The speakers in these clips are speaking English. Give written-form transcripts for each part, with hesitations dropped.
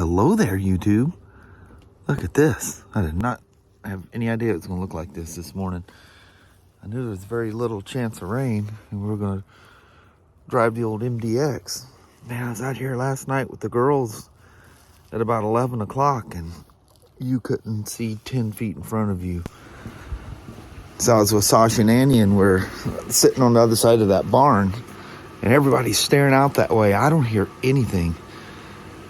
hello there, YouTube. Look at this. I did not have any idea it was going to look like this morning. I knew there was very little chance of rain, and we were going to drive the old MDX. Man, I was out here last night with the girls at about 11 o'clock, and you couldn't see 10 feet in front of you. So I was with Sasha and Annie, and we're sitting on the other side of that barn, and everybody's staring out that way. I don't hear anything.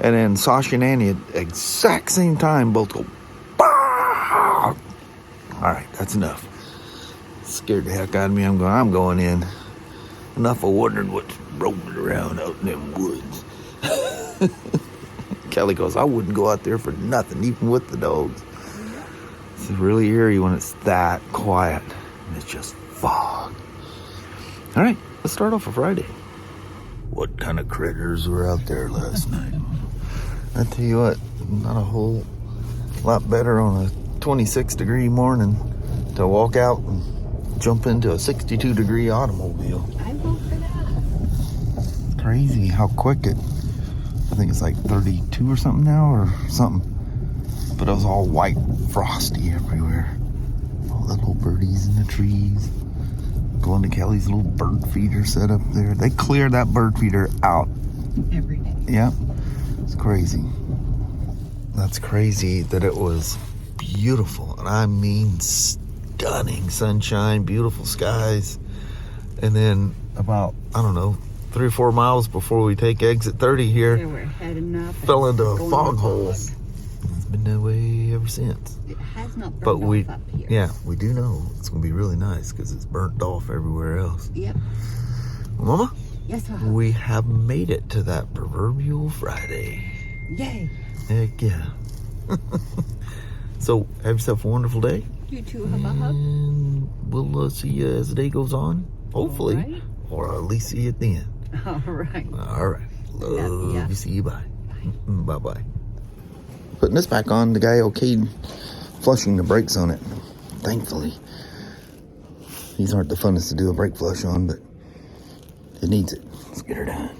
And then Sasha and Annie at the exact same time both go, bah! All right, that's enough. Scared the heck out of me. I'm going in. Enough of wondering what's roaming around out in them woods. Kelly goes, I wouldn't go out there for nothing, even with the dogs. It's really eerie when it's that quiet and it's just fog. All right, let's start off a Friday. What kind of critters were out there last night? I tell you what, not a whole lot better on a 26-degree morning to walk out and jump into a 62-degree automobile. I vote for that. It's crazy how quick I think it's like 32 or something now or something. But it was all white, frosty everywhere. All the little birdies in the trees. Going to Kelly's little bird feeder set up there. They cleared that bird feeder out. Every day. Yeah. It's crazy. That's crazy that it was beautiful. And I mean stunning sunshine, beautiful skies. And then about, I don't know, 3 or 4 miles before we take exit 30 here, Yeah, we're heading up. fell into a fog hole. It's been that way ever since. It has not burned But we, off up here. yeah, we do know it's going to be really nice because it's burnt off everywhere else. Yep. Mama? Yes, sir. We have made it to that proverbial Friday. Yay. Heck yeah. So, have yourself a wonderful day. You too, hubba. And we'll see you as the day goes on. Hopefully. Right. Or at least see you at the end. All right. All right. Love Yeah. you. See you. Bye. Bye-bye. Putting this back on, the guy okayed flushing the brakes on it. Thankfully. These aren't the funnest to do a brake flush on, but it needs it. Let's get her done.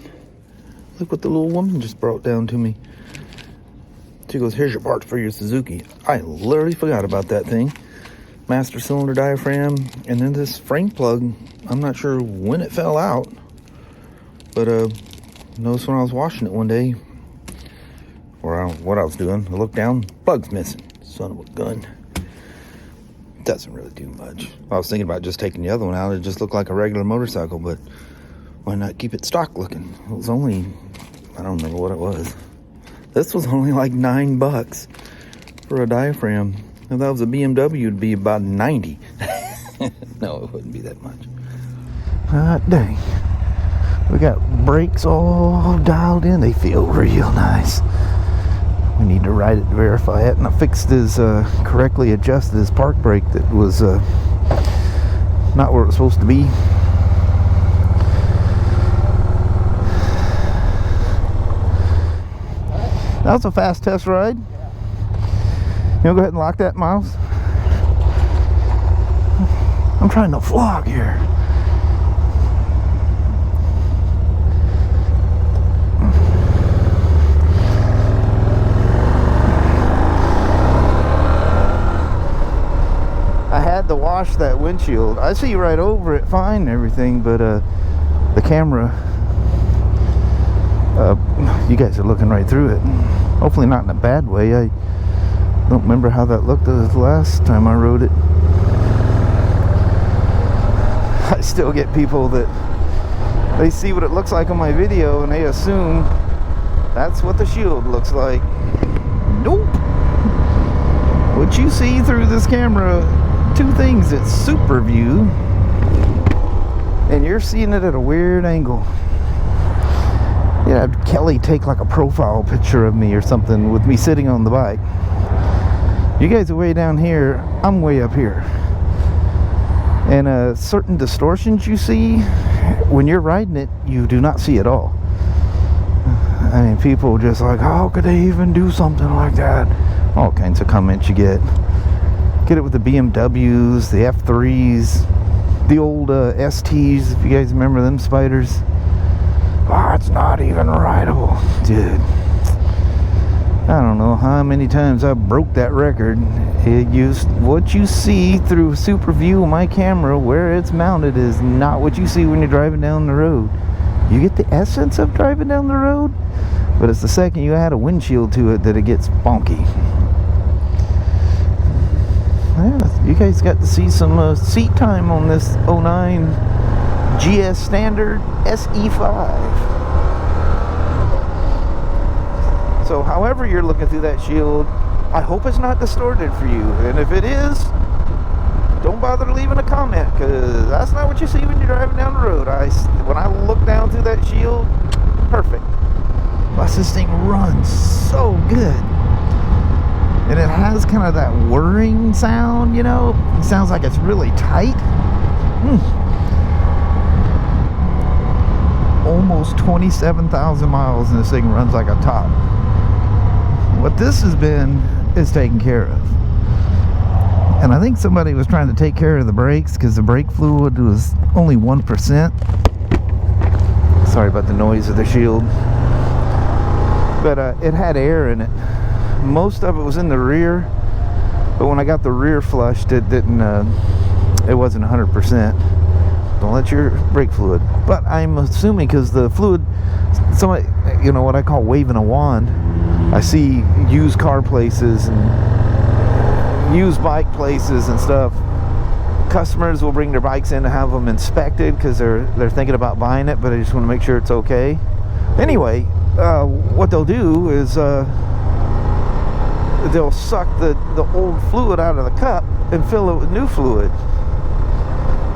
Look what the little woman just brought down to me. She goes, here's your parts for your Suzuki. I literally forgot about that thing. Master cylinder diaphragm, and then this frame plug. I'm not sure when it fell out, but noticed when I was washing it one day, or what I was doing, I looked down, plug's missing. Son of a gun. Doesn't really do much. I was thinking about just taking the other one out. It just looked like a regular motorcycle, but why not keep it stock looking? It was only, I don't remember what it was. This was only like $9 for a diaphragm. If that was a BMW, it'd be about 90. No, it wouldn't be that much. Dang. We got brakes all dialed in. They feel real nice. We need to ride it to verify it. And I fixed his, correctly adjusted his park brake that was not where it was supposed to be. That was a fast test ride. You want to go ahead and lock that, Miles? I'm trying to vlog here. I had to wash that windshield. I see right over it fine and everything, but the camera, you guys are looking right through it. Hopefully not in a bad way. I don't remember how that looked the last time I rode it. I still get people that they see what it looks like on my video and they assume that's what the shield looks like. Nope. What you see through this camera, two things. It's super view, and you're seeing it at a weird angle. Yeah, Kelly take like a profile picture of me or something with me sitting on the bike. You guys are way down here, I'm way up here. And certain distortions you see, when you're riding it, you do not see at all. I mean, people just like, how could they even do something like that? All kinds of comments you get. Get it with the BMWs, the F3s, the old STs, if you guys remember them Spyders. Oh, it's not even rideable. Dude, I don't know how many times I broke that record. What you see through super view of my camera where it's mounted is not what you see when you're driving down the road. You get the essence of driving down the road, but it's the second you add a windshield to it that it gets funky. Yeah, you guys got to see some seat time on this 09 GS Standard SE5. So however you're looking through that shield, I hope it's not distorted for you. And if it is, don't bother leaving a comment, because that's not what you see when you're driving down the road. When I look down through that shield, perfect. Plus this thing runs so good. And it has kind of that whirring sound, you know? It sounds like it's really tight. Almost 27,000 miles and this thing runs like a top. What this has been is taken care of. And I think somebody was trying to take care of the brakes because the brake fluid was only 1%. Sorry about the noise of the shield. But it had air in it. Most of it was in the rear. But when I got the rear flushed, it wasn't 100%. Don't let your brake fluid. But I'm assuming because the fluid, somebody, you know what I call waving a wand. I see used car places and used bike places and stuff. Customers will bring their bikes in to have them inspected because they're thinking about buying it, but I just want to make sure it's okay. Anyway, what they'll do is they'll suck the old fluid out of the cup and fill it with new fluid.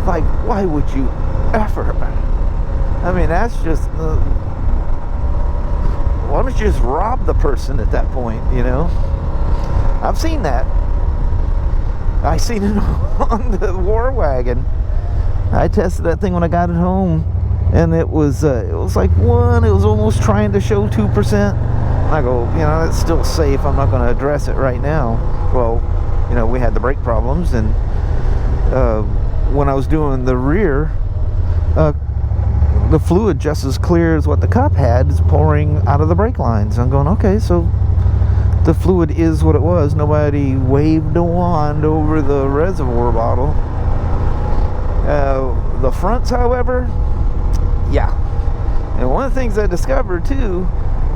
Like, why would you ever? I mean, that's just why don't you just rob the person at that point, you know? I've seen that. I seen it on the War Wagon. I tested that thing when I got it home, and it was like it was almost trying to show 2%. I go, you know, it's still safe. I'm not going to address it right now. Well, you know, we had the brake problems, and when I was doing the rear, the fluid just as clear as what the cup had is pouring out of the brake lines. I'm going, okay, so the fluid is what it was. Nobody waved a wand over the reservoir bottle. The fronts, however, yeah. And one of the things I discovered too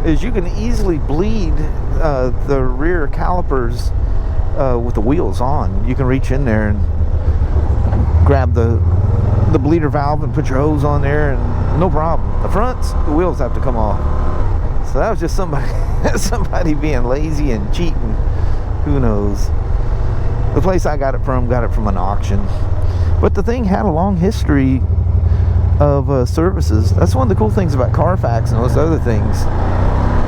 is you can easily bleed the rear calipers with the wheels on. You can reach in there and grab the bleeder valve and put your hose on there, and no problem. The fronts, the wheels have to come off. So that was just somebody being lazy and cheating. Who knows? The place I got it from an auction. But the thing had a long history of services. That's one of the cool things about Carfax and those other things.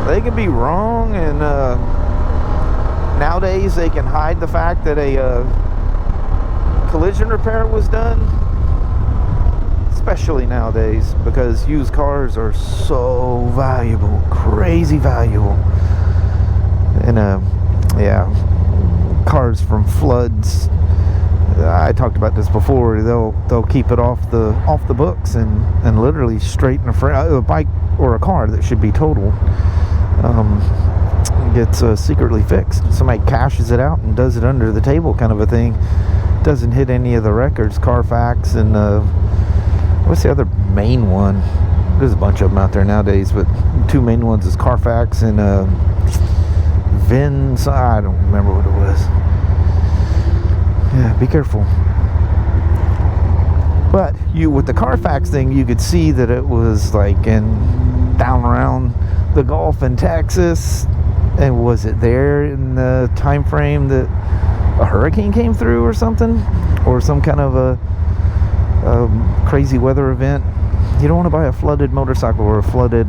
They can be wrong, and nowadays they can hide the fact that a collision repair was done. Especially nowadays, because used cars are so valuable, crazy valuable. And yeah, cars from floods. I talked about this before. They'll keep it off the books and literally straighten a bike or a car that should be totaled. Gets secretly fixed. Somebody cashes it out and does it under the table, kind of a thing. Doesn't hit any of the records. Carfax and what's the other main one? There's a bunch of them out there nowadays, but two main ones is Carfax and Vins. I don't remember what it was. Yeah, be careful. But with the Carfax thing, you could see that it was like down around the Gulf in Texas. And was it there in the time frame that a hurricane came through or something, or some kind of a crazy weather event? You don't want to buy a flooded motorcycle or a flooded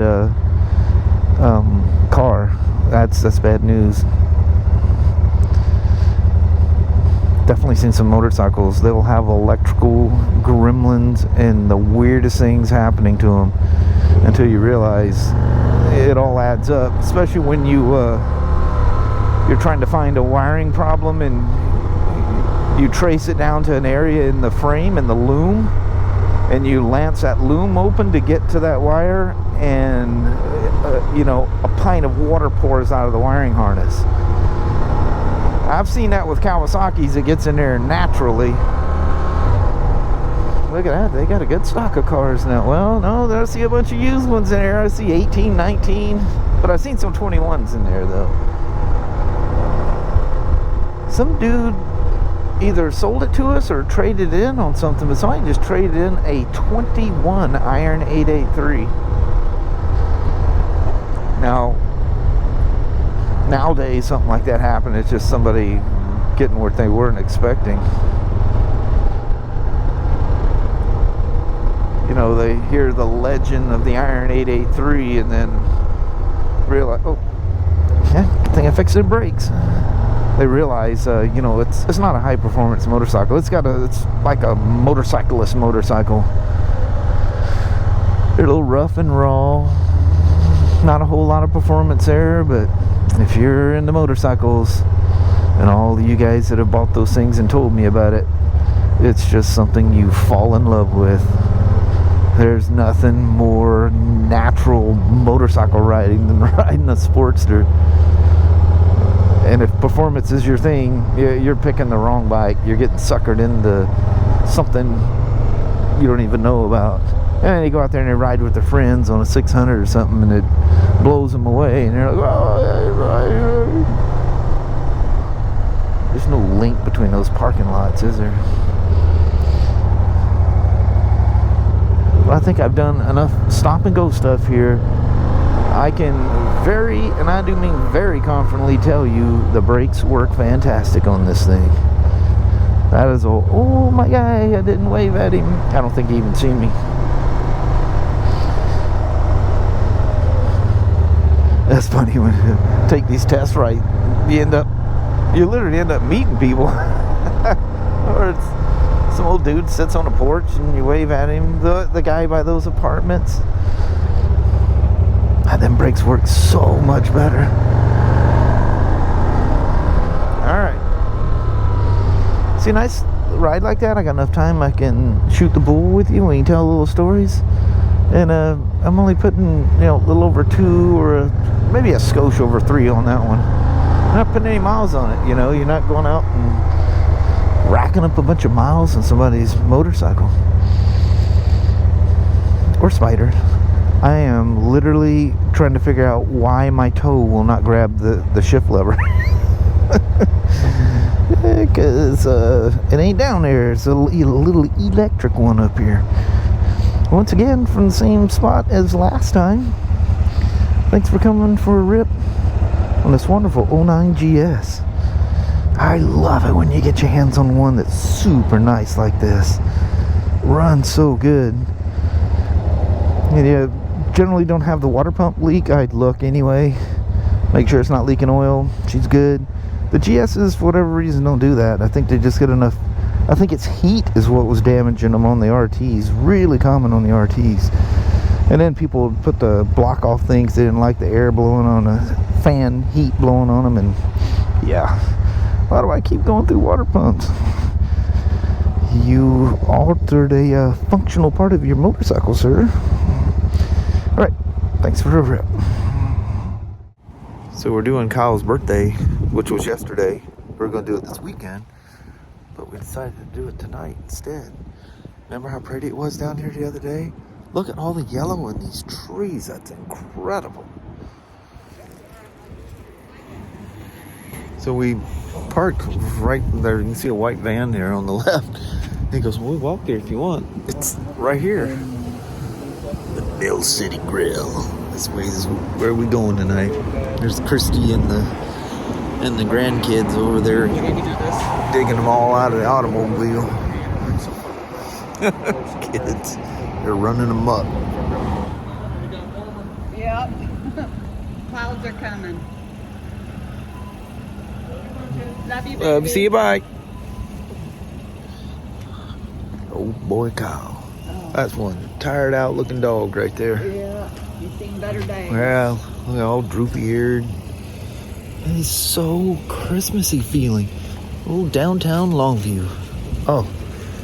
car. That's bad news. Definitely seen some motorcycles. They'll have electrical gremlins and the weirdest things happening to them until you realize it all adds up. Especially when you're trying to find a wiring problem and you trace it down to an area in the frame and the loom, and you lance that loom open to get to that wire, and you know, a pint of water pours out of the wiring harness. I've seen that with Kawasaki's. It gets in there naturally. Look at that, they got a good stock of cars now. Well, no, I see a bunch of used ones in there. I see 18, 19, but I've seen some 21s in there though. Some dude either sold it to us or traded in on something, but somebody just traded in a 21 iron 883. Now, nowadays something like that happened. It's just somebody getting what they weren't expecting. You know, they hear the legend of the iron 883 and then realize, oh, yeah, good thing I fixed the brakes. They realize, you know, it's not a high performance motorcycle. It's like a motorcyclist motorcycle. They're a little rough and raw. Not a whole lot of performance there, but if you're into motorcycles, and all of you guys that have bought those things and told me about it, it's just something you fall in love with. There's nothing more natural motorcycle riding than riding a Sportster. And if performance is your thing, you're picking the wrong bike. You're getting suckered into something you don't even know about. And then you go out there and they ride with their friends on a 600 or something, and it blows them away. And they're like, oh, there's no link between those parking lots, is there? Well, I think I've done enough stop and go stuff here. I can very, and I do mean very confidently tell you the brakes work fantastic on this thing. That is all. Oh, my guy, I didn't wave at him. I don't think he even seen me. That's funny when you take these tests right, you literally end up meeting people. Or it's some old dude sits on a porch and you wave at him, the guy by those apartments. Them brakes work so much better. Alright. See, a nice ride like that, I got enough time I can shoot the bull with you. We can tell little stories. And I'm only putting, you know, a little over 2 or maybe a skosh over 3 on that one. I'm not putting any miles on it, you know. You're not going out and racking up a bunch of miles on somebody's motorcycle. Or Spyder. I am literally trying to figure out why my toe will not grab the shift lever. Because it ain't down there. It's a little electric one up here. Once again, from the same spot as last time. Thanks for coming for a rip on this wonderful 09 GS. I love it when you get your hands on one that's super nice like this. Runs so good. And you generally don't have the water pump leak. I'd look anyway, make sure it's not leaking oil. She's good. The GS's, for whatever reason, don't do that. I think they just get enough. I think it's heat is what was damaging them on the RTs. Really common on the RTs. And then people would put the block off things. They didn't like the air blowing on the fan, heat blowing on them. And yeah, why do I keep going through water pumps? You altered a functional part of your motorcycle, sir. Alright, thanks for the rip. So we're doing Kyle's birthday, which was yesterday. We were going to do it this weekend, but we decided to do it tonight instead. Remember how pretty it was down here the other day? Look at all the yellow in these trees. That's incredible. So we parked right there. You can see a white van there on the left. He goes, well, we walk there if you want. It's right here. The Mill City Grill. This way is where we going tonight. There's Christy and the grandkids over there digging them all out of the automobile. Kids, they're running them up. Yep. Clouds are coming. Love you, baby. See you, bye. Oh boy, Kyle. Oh. That's one tired out looking dog right there. Yeah, you've seen better days. Well, look all droopy eared. It is so Christmassy feeling. Oh, downtown Longview. Oh,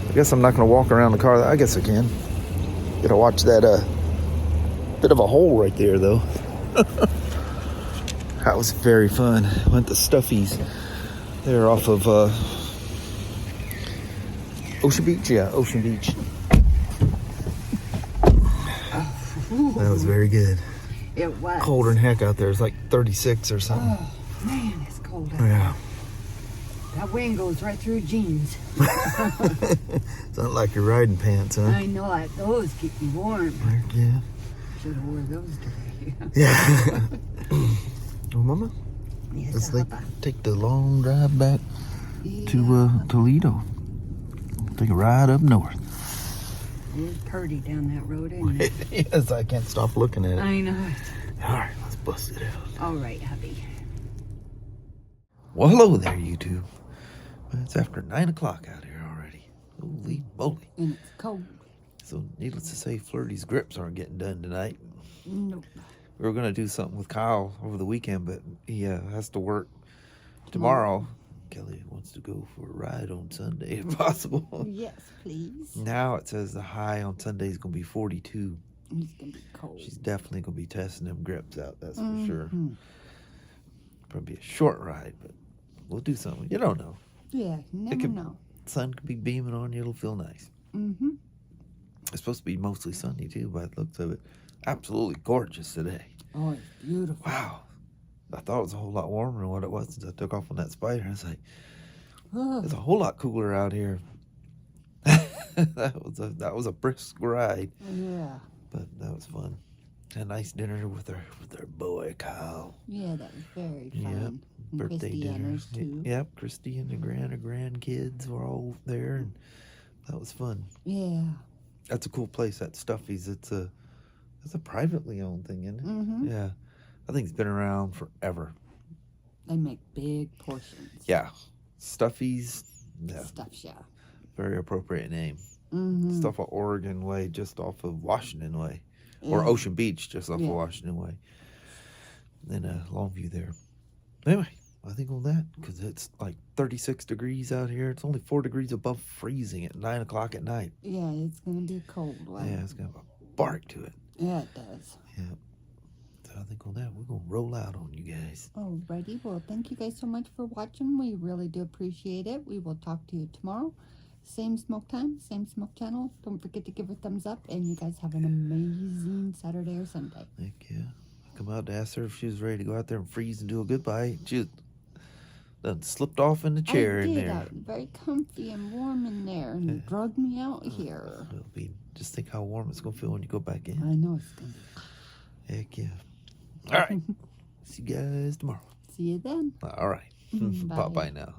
I guess I'm not going to walk around the car. I guess I can. Gotta watch that bit of a hole right there though. That was very fun. Went to Stuffies. They're off of Ocean Beach. Yeah, Ocean Beach. That was very good. It was. Colder than heck out there. It's like 36 or something. Oh, man, it's cold out Yeah. That wind goes right through jeans. It's not like your riding pants, huh? I know it. Those keep you warm. Heck yeah. Should have wore those today. Yeah. Well, Mama, Yes, let's Papa. take the long drive back Yeah. to Toledo. Take a ride up north. It's pretty down that road, isn't it? Yes, I can't stop looking at it. I know it. All right, let's bust it out. All right, hubby. Well, hello there, YouTube. It's after 9 o'clock out here already. Holy moly. And it's cold. So, needless to say, Flirty's grips aren't getting done tonight. Nope. We were going to do something with Kyle over the weekend, but he has to work tomorrow. Kelly wants to go for a ride on Sunday if possible. Yes, please. Now it says the high on Sunday is going to be 42. It's going to be cold. She's definitely going to be testing them grips out, that's for sure. Mhm. Probably a short ride, but we'll do something. You don't know. Yeah, you never know. Sun could be beaming on you. It'll feel nice. Mm-hmm. It's supposed to be mostly sunny, too, by the looks of it. Absolutely gorgeous today. Oh, it's beautiful. Wow. I thought it was a whole lot warmer than what it was since I took off on that Spyder. I was like, Oh, it's a whole lot cooler out here. That was a brisk ride, yeah. but that was fun. Had a nice dinner with our boy Kyle. Yeah, that was very Yep, fun. And birthday Christy and dinner. hers, too. Yep, Christy and her grandkids were all there, and that was fun. Yeah. That's a cool place, that Stuffies. It's a privately owned thing, isn't it? Mm-hmm. Yeah, I think it's been around forever. They make big portions. Yeah, Stuffies. Yeah, Stuff, yeah. very appropriate name. Mm-hmm. Stuff of Oregon Way, just off of Washington Way, or Yeah. Ocean Beach, just off of Yeah. Washington Way. And Longview there. Anyway, I think on that, because it's like 36 degrees out here. It's only 4 degrees above freezing at 9 o'clock at night. Yeah, it's going to be a cold one. Yeah, it's got a bark to it. Yeah, it does. Yeah. So I think on that, we're going to roll out on you guys. Alrighty, well, thank you guys so much for watching. We really do appreciate it. We will talk to you tomorrow. Same smoke time, same smoke channel. Don't forget to give a thumbs up, and you guys have an amazing Saturday or Sunday. Heck yeah. I come out to ask her if she was ready to go out there and freeze and do a goodbye. She was done slipped off in the chair I in did. there. I was very comfy and warm in there, and Yeah. drugged me out here. It'll be, just think how warm it's going to feel when you go back in. I know it's going to be. Heck yeah. All right. See you guys tomorrow. See you then. All right. Bye. Bye-bye now.